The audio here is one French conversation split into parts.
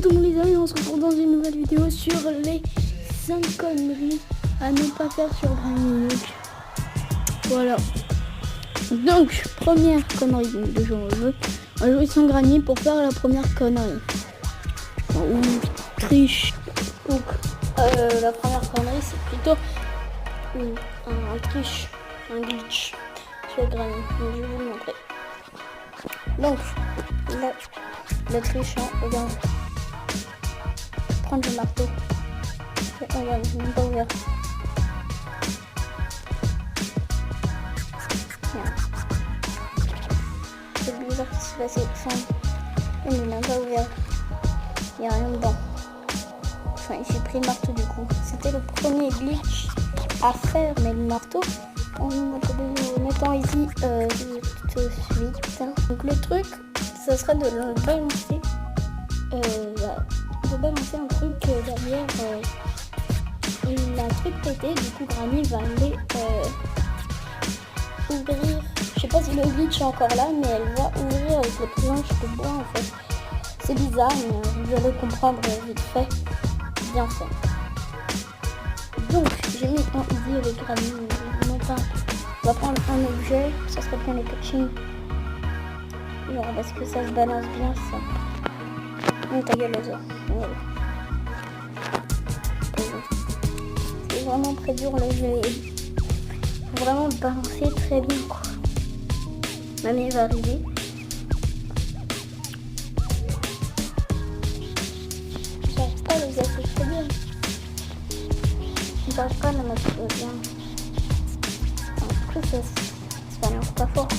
tout le monde les amis, on se retrouve dans une nouvelle vidéo sur les 5 conneries à ne pas faire sur Brain. Voilà. Donc, première connerie de jeu, on va jouer sans granier pour faire la première connerie. Ou triche. Donc, la première connerie, c'est plutôt un triche, un glitch sur granier. Donc, je vais vous le montrer. Donc, le trichant, regarde. Prendre le marteau. Regarde, je n'ai même pas ouvert. C'est bizarre qu'il se passe sans. Il n'est même pas ouvert. Il n'y a rien dedans. Enfin, j'ai pris le marteau du coup. C'était le premier glitch à faire, mais le marteau, en mettant ici tout de suite. Donc le truc, ça serait de le balancer. De balancer un truc derrière la truc pété. Du coup, Granny va aller ouvrir. Je sais pas si le glitch est encore là, mais elle va ouvrir avec les planches de bois en fait. C'est bizarre, mais vous allez comprendre vite fait. Bien fait. Donc, j'ai mis un easy avec Granny. On va prendre un objet, ça serait bien les coachings. Genre parce que ça se balance bien ça. Oh, ta gueule, les autres. C'est vraiment très dur le jeu. Faut vraiment le balancer très bien quoi. Mamie va arriver. J'arrive pas à les afficher bien. J'arrive pas à la mettre bien. En plus ça balance pas fort quoi.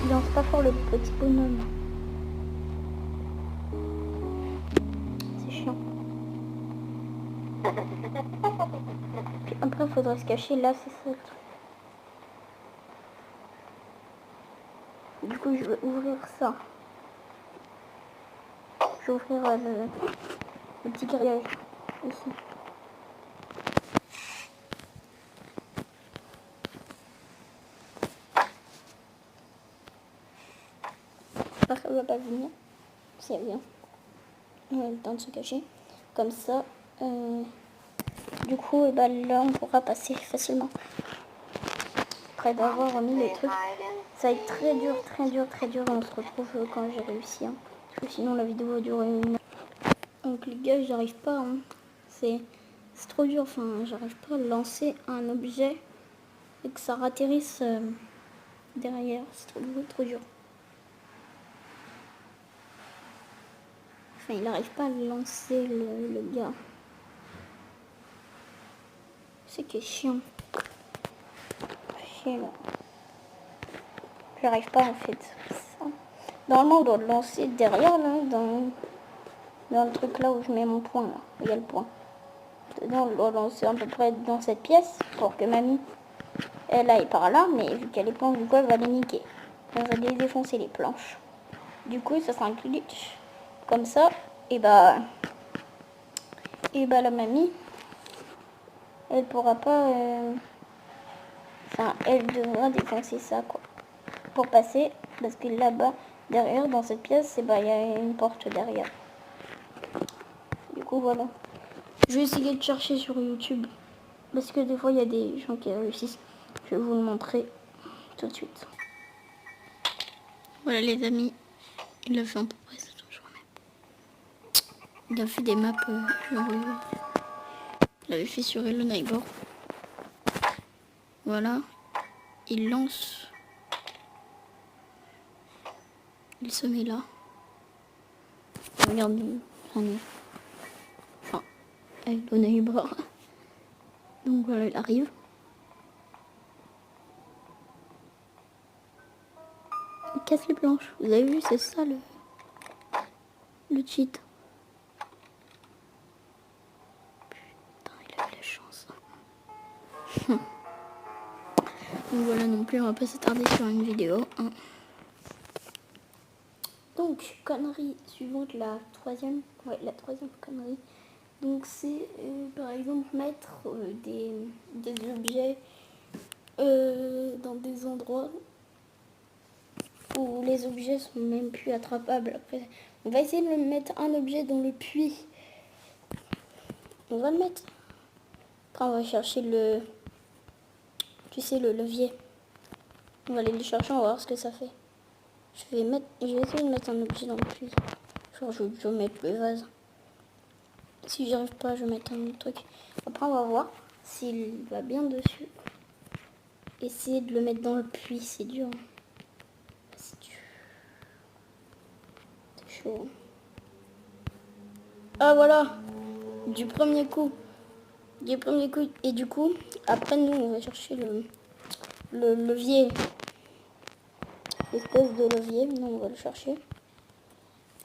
Il lance pas fort le petit bonhomme. C'est chiant. Puis après il faudrait se cacher là, c'est ça le truc. Du coup je vais ouvrir ça. Je vais ouvrir le petit grillage ici. J'espère qu'elle va pas venir. Si elle vient. On a le temps de se cacher. Comme ça. Du coup, et ben là, on pourra passer facilement. Après d'avoir remis les trucs. Ça va être très dur, très dur, très dur. On se retrouve quand j'ai réussi. Hein. Parce que sinon, la vidéo va durer une heure. Donc les gars, j'arrive pas. Hein. C'est trop dur. Enfin, j'arrive pas à lancer un objet et que ça atterrisse derrière. C'est trop dur. Enfin, il n'arrive pas à lancer le gars. C'est qui est chiant. Chiant. J'arrive pas en fait. Ça. Normalement, on doit le lancer derrière, là, dans le truc là où je mets mon point, là. Il y a le point. Dedans, on doit lancer à peu près dans cette pièce pour que mamie, elle aille par là, mais vu qu'elle est planche, du coup, elle va les niquer. Elle va les défoncer les planches. Du coup, ça sera un glitch. Comme ça, et bah la mamie, elle pourra pas. Enfin, elle devra défoncer ça, quoi. Pour passer, parce que là-bas, derrière, dans cette pièce, il y a une porte derrière. Du coup, voilà. Je vais essayer de chercher sur YouTube. Parce que des fois, il y a des gens qui réussissent. Je vais vous le montrer tout de suite. Voilà, les amis. Il a fait à peu près cette journée. Il a fait des maps, il avait fait sur Hello Neighbor. Voilà. Il lance. Il se met là. Regarde, enfin, Hello Neighbor. Donc voilà, il arrive. Il casse les planches. Vous avez vu, c'est ça le cheat. Putain, il a eu la chance. Donc voilà, non plus, on va pas s'attarder sur une vidéo. Hein. Donc, connerie suivante, la troisième connerie. Donc c'est par exemple mettre des objets dans des endroits où les objets sont même plus attrapables. Après, on va essayer de mettre un objet dans le puits. On va le mettre. Après, on va chercher le... Tu sais, le levier. On va aller le chercher, on va voir ce que ça fait. Je vais essayer de mettre un objet dans le puits. Genre, je vais mettre le vase. Si j'y arrive pas, je vais mettre un autre truc. Après, on va voir s'il va bien dessus. Essayer de le mettre dans le puits, c'est dur. C'est dur. C'est chaud. Ah, voilà. Du premier coup. Et du coup, après, nous, on va chercher le levier. L'espèce de levier. Nous, on va le chercher.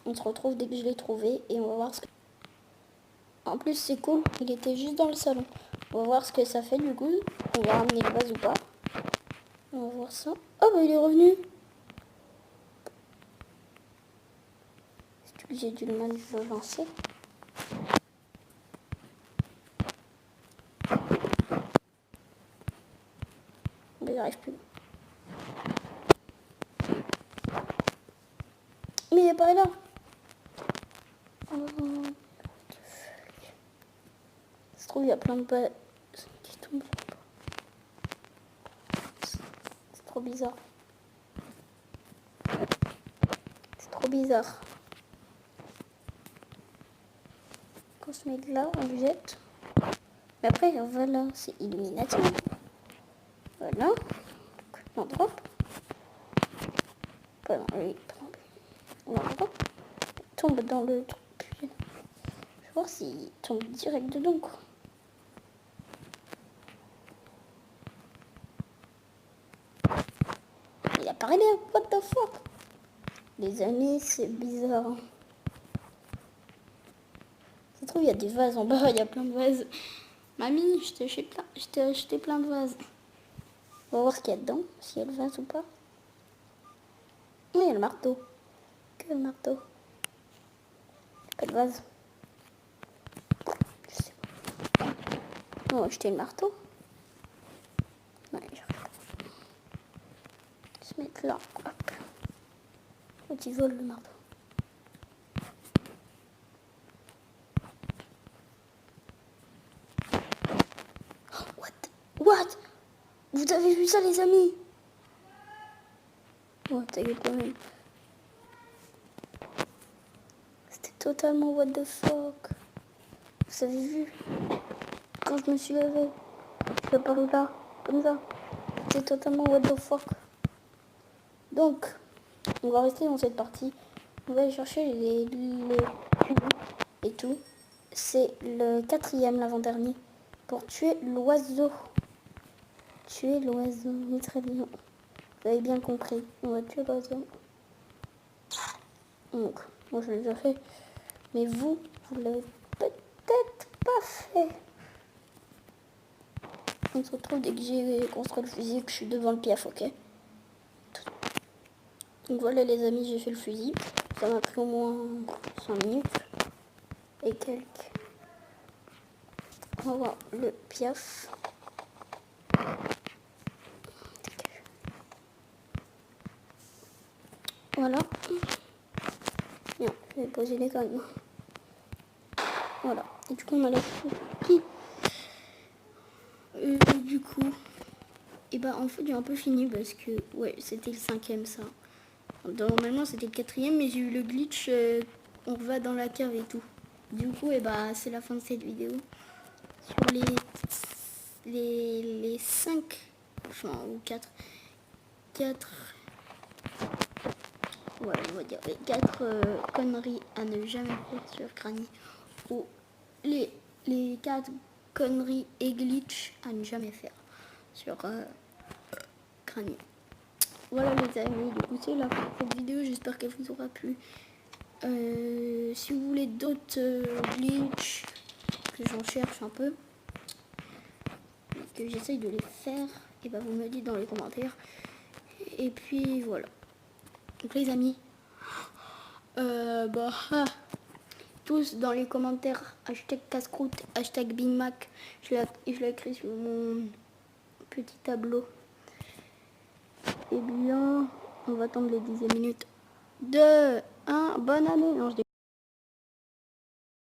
On se retrouve dès que je l'ai trouvé et on va voir ce que... En plus, c'est cool. Il était juste dans le salon. On va voir ce que ça fait du coup. On va ramener le vase ou pas. On va voir ça. Oh, bah il est revenu. C'est que j'ai dû le mal le lancer. Mais j'arrive plus. Mais il est pas là. Oh. Ça se trouve, il y a plein de balles qui tombent. C'est trop bizarre. C'est trop bizarre. Quand on se met là, on le jette. Mais après, voilà, c'est illumination. Voilà. On drop. Pas dans le... On drop. Il tombe dans le truc. Je vais voir s'il tombe direct dedans, quoi. Il apparaît là, what the fuck? Les amis, c'est bizarre. Ça se trouve, il y a des vases en bas, il y a plein de vases. Mamie, je t'ai acheté plein de vases. On va voir ce qu'il y a dedans, s'il y a le vase ou pas. Oui, il y a le marteau. Que le marteau. Pas de vase. Je sais pas. On va acheter le marteau. Ouais, j'arrive pas. Se mettre là. Hop. Faut qu'il vole le marteau. What? Vous avez vu ça, les amis? Ouais, ta gueule quand même. C'était totalement what the fuck. Vous avez vu? Quand je me suis levée, je suis apparue là, comme ça. C'était totalement what the fuck. Donc, on va rester dans cette partie. On va aller chercher les et tout. C'est le 4e, l'avant-dernier. Pour tuer l'oiseau. Tuer l'oiseau, oui, très bien. Vous avez bien compris. On va tuer l'oiseau. Donc, moi je l'ai déjà fait. Mais vous l'avez peut-être pas fait. On se retrouve dès que j'ai construit le fusil, que je suis devant le piaf, ok? Donc voilà les amis, j'ai fait le fusil. Ça m'a pris au moins 5 minutes. Et quelques. On va voir le piaf. Voilà. Bien, je vais poser les cannes. Voilà. Et du coup, on a la cookie. Du coup, et bah en fait, j'ai un peu fini parce que, ouais, c'était le 5e ça. Normalement, c'était le 4e, mais j'ai eu le glitch. On va dans la cave et tout. Du coup, et bah, c'est la fin de cette vidéo. Sur les 5, enfin, ou 4, ouais, on va dire les 4 conneries à ne jamais faire sur Granny, ou les 4 conneries et glitch à ne jamais faire sur Granny. Voilà les amis, du coup c'est la fin de cette vidéo, j'espère qu'elle vous aura plu. Si vous voulez d'autres glitch, que j'en cherche un peu, que j'essaye de les faire, et bah vous me dites dans les commentaires. Et puis voilà. Donc les amis, tous dans les commentaires, hashtag casse-croûte, hashtag Big Mac, je l'ai écrit sur mon petit tableau. Et bien, On va attendre les 10e minutes. 2, 1, bonne année. Non, je